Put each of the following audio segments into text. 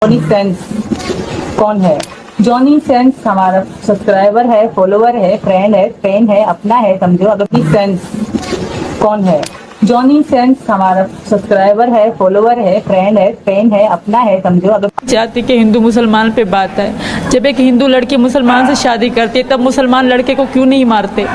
Johnny sense कौन है? Johnny sense हमारा सब्सक्राइबर है, फॉलोवर है, फ्रेंड है, फैन है, अपना है, समझो। अब जॉनी सेंस कौन है? जॉनी सेंस हमारा सब्सक्राइबर है, फॉलोवर है, फ्रेंड है, फैन है, अपना है, समझो। अब जाति के हिंदू मुसलमान पे बात है। जब एक हिंदू लड़की मुसलमान से शादी करती है तब मुसलमान लड़के को क्यों नहीं मारते?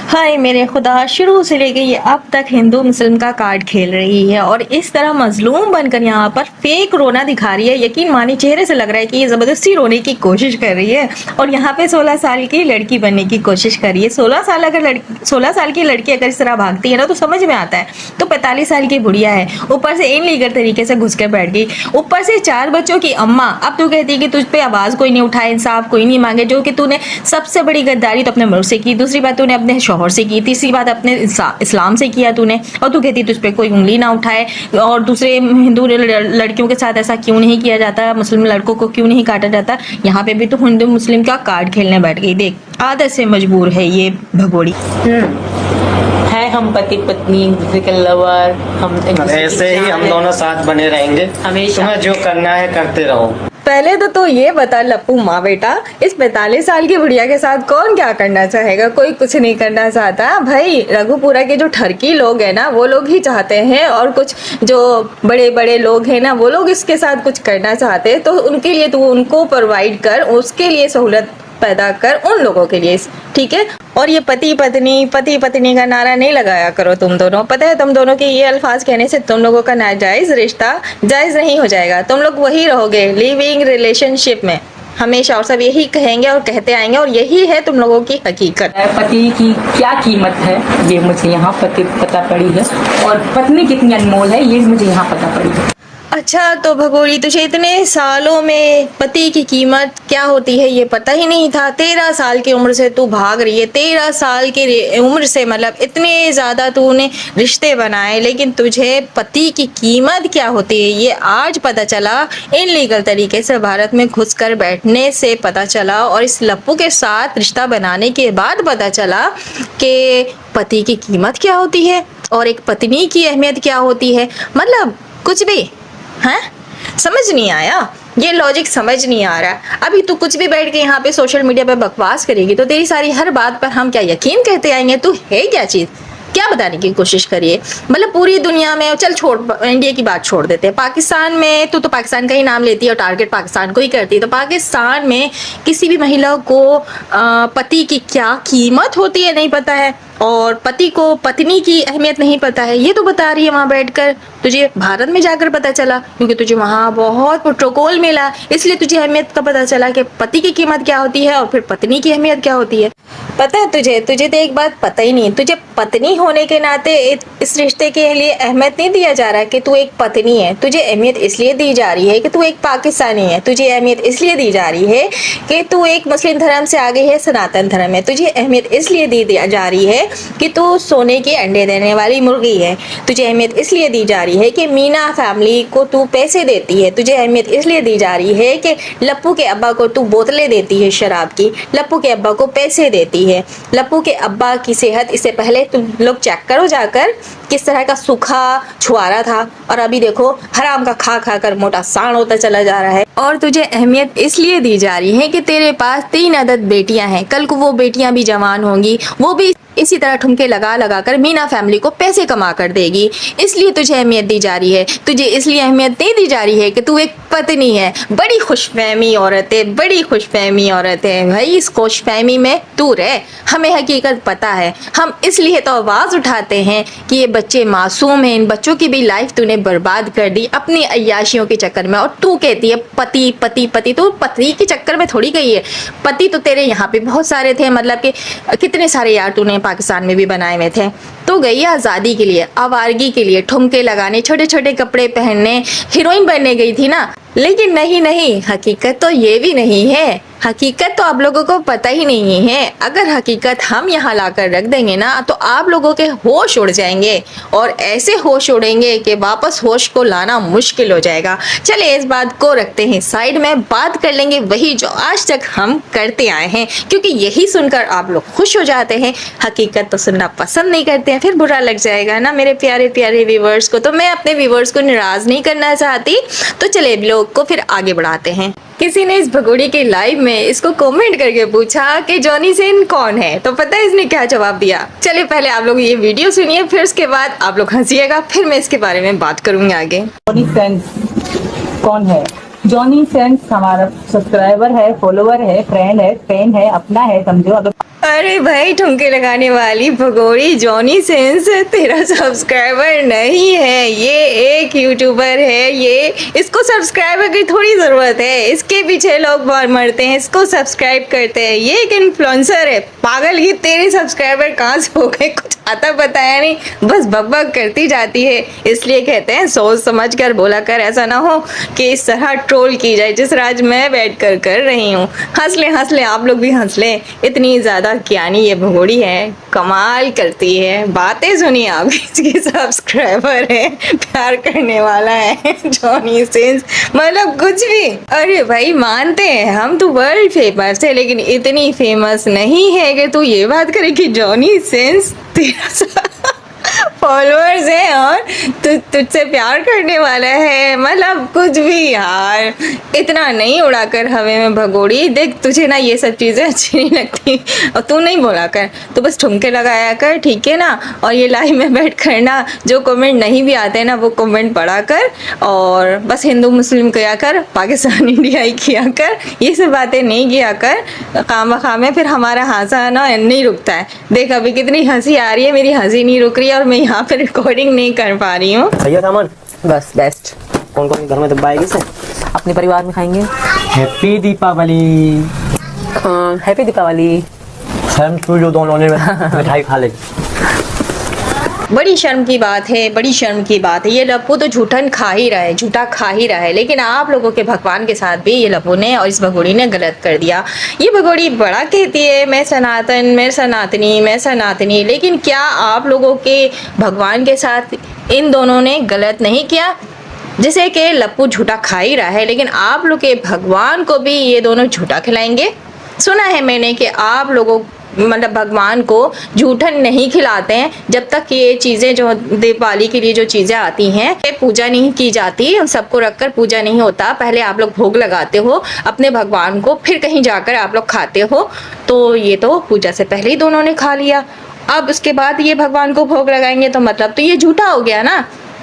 हाय मेरे खुदा, शुरू से लेके ये अब तक हिंदू मुस्लिम का कार्ड खेल रही है और इस तरह मजलूम बनकर यहाँ पर फेक रोना दिखा रही है। यकीन मानी चेहरे से लग रहा है कि ये जबरदस्ती रोने की कोशिश कर रही है और यहाँ पे 16 साल की लड़की बनने की कोशिश कर रही है। 16 साल की लड़की अगर इस तरह भागती है ना तो समझ में आता है। तो 45 साल की बुढ़िया है, ऊपर से इनलीगल तरीके से घुस के बैठ गई, ऊपर से 4 बच्चों की अम्मा। अब तू कहती है कि तुझ पे आवाज कोई नहीं उठाए, इंसाफ कोई नहीं मांगे, जो कि तूने सबसे बड़ी गद्दारी तो अपने मुल्क से की, दूसरी बात तूने अपने शौहर से की, तीसरी बात अपने इस्लाम से किया तूने, और तू कहती तुझ पे कोई उंगली ना उठाए। और दूसरे हिंदू लड़कियों के साथ ऐसा क्यों नहीं किया जाता, मुस्लिम लड़कों को क्यों नहीं काटा जाता? यहाँ पे भी तो हिंदू मुस्लिम का कार्ड खेलने बैठ गई। देख, आदत से मजबूर है ये भगोड़ी। है हम पति पत्नी, एक दूसरे के लवर, हम ऐसे ही हम दोनों साथ बने रहेंगे हमेशा। तुम्हें जो करना है करते रहो। पहले तो ये बता लप्पू माँ बेटा, इस 45 साल की बुढ़िया के साथ कौन क्या करना चाहेगा? कोई कुछ नहीं करना चाहता भाई। रघुपुरा के जो ठरकी लोग हैं ना, वो लोग ही चाहते हैं, और कुछ जो बड़े बड़े लोग हैं ना, वो लोग इसके साथ कुछ करना चाहते हैं। तो उनके लिए तू उनको प्रोवाइड कर, उसके लिए सहूलत पैदा कर उन लोगों के लिए, ठीक है? और ये पति पत्नी का नारा नहीं लगाया करो तुम दोनों। पता है तुम दोनों के ये अल्फाज कहने से तुम लोगों का नाजायज रिश्ता जायज नहीं हो जाएगा। तुम लोग वही रहोगे लिविंग रिलेशनशिप में हमेशा, और सब यही कहेंगे और कहते आएंगे, और यही है तुम लोगों की हकीकत। पति की क्या कीमत है ये मुझे यहाँ पता पड़ी है, और पत्नी कितनी अनमोल है ये मुझे यहाँ पता पड़ी है। अच्छा, तो भगोड़ी तुझे इतने सालों में पति की कीमत क्या होती है ये पता ही नहीं था? 13 साल की उम्र से तू भाग रही है, 13 साल की उम्र से, मतलब इतने ज़्यादा तूने रिश्ते बनाए, लेकिन तुझे पति की कीमत क्या होती है ये आज पता चला। इनलीगल तरीके से भारत में घुसकर बैठने से पता चला, और इस लप्पू के साथ रिश्ता बनाने के बाद पता चला कि पति की कीमत क्या होती है और एक पत्नी की अहमियत क्या होती है। मतलब कुछ भी हैं, समझ नहीं आया, ये लॉजिक समझ नहीं आ रहा। अभी तू कुछ भी बैठ के यहाँ पे सोशल मीडिया पे बकवास करेगी तो तेरी सारी हर बात पर हम क्या यकीन कहते आएंगे? तू है क्या चीज, क्या बताने की कोशिश करिए? मतलब पूरी दुनिया में, चल छोड़, इंडिया की बात छोड़ देते हैं, पाकिस्तान में तू तो पाकिस्तान का ही नाम लेती है और टारगेट पाकिस्तान को ही करती है। तो पाकिस्तान में किसी भी महिला को पति की क्या कीमत होती है नहीं पता है, और पति को पत्नी की अहमियत नहीं पता है। ये तो बता रही है वहां बैठकर। तुझे भारत में जाकर पता चला क्योंकि तुझे वहां बहुत प्रोटोकॉल मिला, इसलिए तुझे अहमियत का पता चला कि पति की कीमत क्या होती है और फिर पत्नी की अहमियत क्या होती है। पता है तुझे तो एक बात पता ही नहीं। तुझे पत्नी होने के नाते इस रिश्ते के लिए अहमियत नहीं दिया जा रहा कि तू एक पत्नी है। तुझे अहमियत इसलिए दी जा रही है कि तू एक पाकिस्तानी है। तुझे अहमियत इसलिए दी जा रही है कि तू एक मुस्लिम धर्म से आगे है, सनातन धर्म है। तुझे अहमियत इसलिए दी जा रही है कि तू सोने के अंडे देने वाली मुर्गी है। तुझे अहमियत इसलिए दी जा रही है कि मीना फैमिली को तू पैसे देती है। तुझे अहमियत इसलिए दी जा रही है कि लप्पू के अब्बा को तू बोतलें देती है शराब की, लप्पू के अब्बा को पैसे देती है। लप्पू के अब्बा की सेहत इससे पहले तुम लोग चेक करो जाकर, किस तरह का सूखा छुआरा था, और अभी देखो हराम का खा खा कर मोटा सांड होता चला जा रहा है। और तुझे अहमियत इसलिए दी जा रही है कि तेरे पास 3 अदद बेटियां हैं, कल को वो बेटियां भी जवान होंगी, वो भी इसी तरह ठुमके लगा लगा कर मीना फैमिली को पैसे कमा कर देगी, इसलिए तुझे अहमियत दी जा रही है। तुझे इसलिए अहमियत नहीं दी जा रही है कि तू एक पत्नी है। बड़ी खुशफहमी औरत है, बड़ी खुशफहमी औरत है भाई। इस खुशफहमी में तू रह, हमें हकीकत पता है। हम इसलिए तो आवाज़ उठाते हैं कि ये बच्चे मासूम हैं, इन बच्चों की भी लाइफ तूने बर्बाद कर दी अपनी अय्याशियों के चक्कर में। और तू कहती है पति पति पति, तो पति के चक्कर में थोड़ी गई है। पति तो तेरे यहाँ पे बहुत सारे थे, मतलब कि कितने सारे यार तूने पाकिस्तान में भी बनाए हुए थे। तो गई आज़ादी के लिए, आवारगी के लिए, ठुमके लगाने, छोटे छोटे कपड़े पहनने, हीरोइन बनने गई थी ना। लेकिन नहीं, हकीकत तो ये भी नहीं है। हकीकत तो आप लोगों को पता ही नहीं है। अगर हकीकत हम यहाँ लाकर रख देंगे ना तो आप लोगों के होश उड़ जाएंगे और ऐसे होश उड़ेंगे कि वापस होश को लाना मुश्किल हो जाएगा। चलिए इस बात को रखते हैं साइड में, बात कर लेंगे वही जो आज तक हम करते आए हैं, क्योंकि यही सुनकर आप लोग खुश हो जाते हैं, हकीकत तो सुनना पसंद नहीं करते हैं, फिर बुरा लग जाएगा ना मेरे प्यारे प्यारे व्यूवर्स को। तो मैं अपने व्यूवर्स को नाराज नहीं करना चाहती, तो चलिए लोग को फिर आगे बढ़ाते हैं। किसी ने इस भगोड़ी के लाइव में इसको कमेंट करके पूछा कि जॉनी सेन कौन है, तो पता है इसने क्या जवाब दिया? चलिए पहले आप लोग ये वीडियो सुनिए, फिर उसके बाद आप लोग हंसिएगा, फिर मैं इसके बारे में बात करूंगी आगे। जॉनी सेंस कौन है? जॉनी सेंस हमारा सब्सक्राइबर है, फॉलोवर है, फ्रेंड है, फ्रेंड है, अपना है, समझो। अगर अरे भाई ठुमके लगाने वाली भगोड़ी, जॉनी सेंस तेरा सब्सक्राइबर नहीं है, ये एक यूट्यूबर है, ये इसको सब्सक्राइबर की थोड़ी ज़रूरत है, इसके पीछे लोग बहुत मरते हैं, इसको सब्सक्राइब करते हैं, ये एक इन्फ्लुएंसर है। पागल की तेरे सब्सक्राइबर कहाँ से हो गए, कुछ आता बताया नहीं, बस बकबक करती जाती है। इसलिए कहते हैं सोच समझ कर बोला कर, ऐसा ना हो कि इस तरह ट्रोल की जाए जिस राज मैं बैठ कर रही हूँ। हंस ले आप लोग भी हंस ले, इतनी ज़्यादा ज्ञानी ये भगोड़ी है, कमाल करती है। बातें सुनिए आप, इसके सब्सक्राइबर है, प्यार करने वाला है जॉनी सेंस, मतलब कुछ भी। अरे भाई मानते हैं हम तो वर्ल्ड फेमस है, लेकिन इतनी फेमस नहीं है कि तू ये बात करे कि जॉनी सेंस तेरा फॉलोअर्स है और तुझसे प्यार करने वाला है, मतलब कुछ भी यार। इतना नहीं उड़ाकर हवे में भगोड़ी, देख तुझे ना ये सब चीज़ें अच्छी नहीं लगती और तू नहीं बोला कर, तो बस ठुमके लगाया कर, ठीक है ना। और ये लाइव में बैठ कर ना जो कमेंट नहीं भी आते ना वो कमेंट पढ़ा कर, और बस हिंदू मुस्लिम किया कर, पाकिस्तान इंडियाई किया कर, ये सब बातें नहीं किया कर खाम में, फिर हमारा हंसा ना नहीं रुकता है। देख अभी कितनी हंसी आ रही है, मेरी हंसी नहीं रुक रही है और मैं यहाँ पे रिकॉर्डिंग नहीं कर पा रही हूँ। भैया सामान बस बेस्ट। कौन कौन घर में दबाएगी से? अपने परिवार में खाएंगे। हैप्पी दीपावली। हैप्पी दीपावली। शर्म क्यों जो दोनों ने मिठाई खा ली। बड़ी शर्म की बात है, बड़ी शर्म की बात है। ये लप्पू तो झूठन खा ही रहा है, झूठा खा ही रहा है, लेकिन आप लोगों के भगवान के साथ भी ये लप्पू ने और इस भगोड़ी ने गलत कर दिया। ये भगोड़ी बड़ा कहती है मैं सनातन, मैं सनातनी, मैं सनातनी, लेकिन क्या आप लोगों के भगवान के साथ इन दोनों ने गलत नहीं किया? जैसे कि लप्पू झूठा खा ही रहा है, लेकिन आप लोग के भगवान को भी ये दोनों झूठा खिलाएंगे। सुना है मैंने कि आप लोगों मतलब भगवान को झूठन नहीं खिलाते हैं जब तक ये चीज़ें जो दीपावली के लिए जो चीज़ें आती हैं पूजा नहीं की जाती, उन सबको रखकर पूजा नहीं होता। पहले आप लोग भोग लगाते हो अपने भगवान को, फिर कहीं जाकर आप लोग खाते हो। तो ये तो पूजा से पहले ही दोनों ने खा लिया, अब उसके बाद ये भगवान को भोग लगाएंगे तो मतलब तो ये झूठा हो गया ना।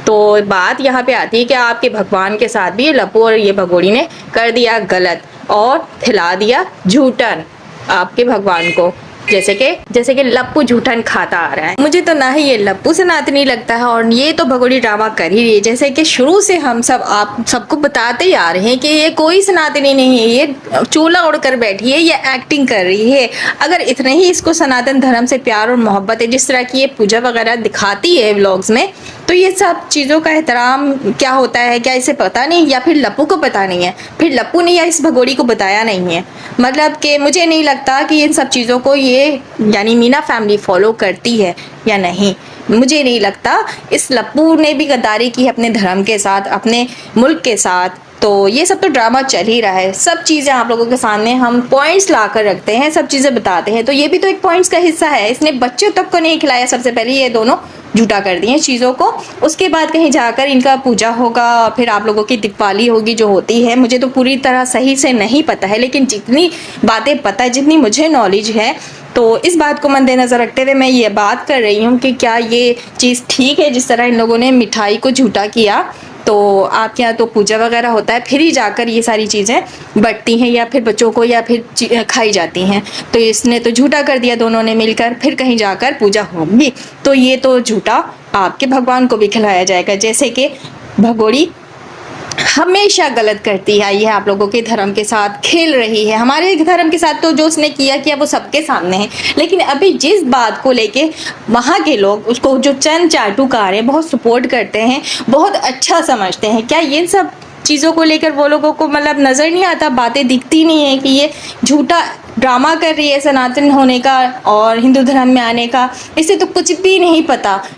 तो बात यहाँ पे आती है कि आपके भगवान के साथ भी लप्पू और ये भगोड़ी ने कर दिया गलत और खिला दिया झूठन आपके भगवान को, जैसे कि लप्पू झूठन खाता आ रहा है। मुझे तो ना ही ये लप्पू सनातनी लगता है और ये तो भगोड़ी ड्रामा कर ही रही है। जैसे कि शुरू से हम सब आप सबको बताते ही आ रहे हैं कि ये कोई सनातनी नहीं है, ये चोला उड़कर बैठी है, ये एक्टिंग कर रही है। अगर इतने ही इसको सनातन धर्म से प्यार और मोहब्बत है, जिस तरह की ये पूजा वगैरह दिखाती है व्लॉग्स में, तो ये सब चीज़ों का एहतराम क्या होता है, क्या इसे पता नहीं, या फिर लप्पू को पता नहीं है, फिर लप्पू ने या इस भगोड़ी को बताया नहीं है। मतलब कि मुझे नहीं लगता कि इन सब चीज़ों को ये यानी मीना फैमिली फॉलो करती है या नहीं, मुझे नहीं लगता। इस लप्पू ने भी गद्दारी की है अपने धर्म के साथ, अपने मुल्क के साथ। तो ये सब तो ड्रामा चल ही रहा है, सब चीज़ें आप लोगों के सामने हम पॉइंट्स ला कर रखते हैं, सब चीज़ें बताते हैं, तो ये भी तो एक पॉइंट्स का हिस्सा है। इसने बच्चों तक को नहीं खिलाया, सबसे पहले ये दोनों झूठा कर दिए चीज़ों को, उसके बाद कहीं जाकर इनका पूजा होगा, फिर आप लोगों की दीपावली होगी जो होती है। मुझे तो पूरी तरह सही से नहीं पता है, लेकिन जितनी बातें पता है, जितनी मुझे नॉलेज है, तो इस बात को मद्देनज़र रखते हुए मैं ये बात कर रही हूँ कि क्या ये चीज़ ठीक है जिस तरह इन लोगों ने मिठाई को झूठा किया। तो आपके यहाँ तो पूजा वगैरह होता है, फिर ही जाकर ये सारी चीज़ें बटती हैं या फिर बच्चों को या फिर खाई जाती हैं। तो इसने तो झूठा कर दिया दोनों ने मिलकर, फिर कहीं जाकर पूजा होगी, तो ये तो झूठा आपके भगवान को भी खिलाया जाएगा। जैसे कि भगोड़ी हमेशा गलत करती है, ये आप लोगों के धर्म के साथ खेल रही है। हमारे धर्म के साथ तो जो उसने किया वो सबके सामने है, लेकिन अभी जिस बात को लेके वहाँ के लोग उसको जो चंद चाटुकार हैं बहुत सपोर्ट करते हैं, बहुत अच्छा समझते हैं, क्या ये सब चीज़ों को लेकर वो लोगों को मतलब नज़र नहीं आता, बातें दिखती नहीं है कि ये झूठा ड्रामा कर रही है सनातन होने का और हिंदू धर्म में आने का, इसे तो कुछ भी नहीं पता।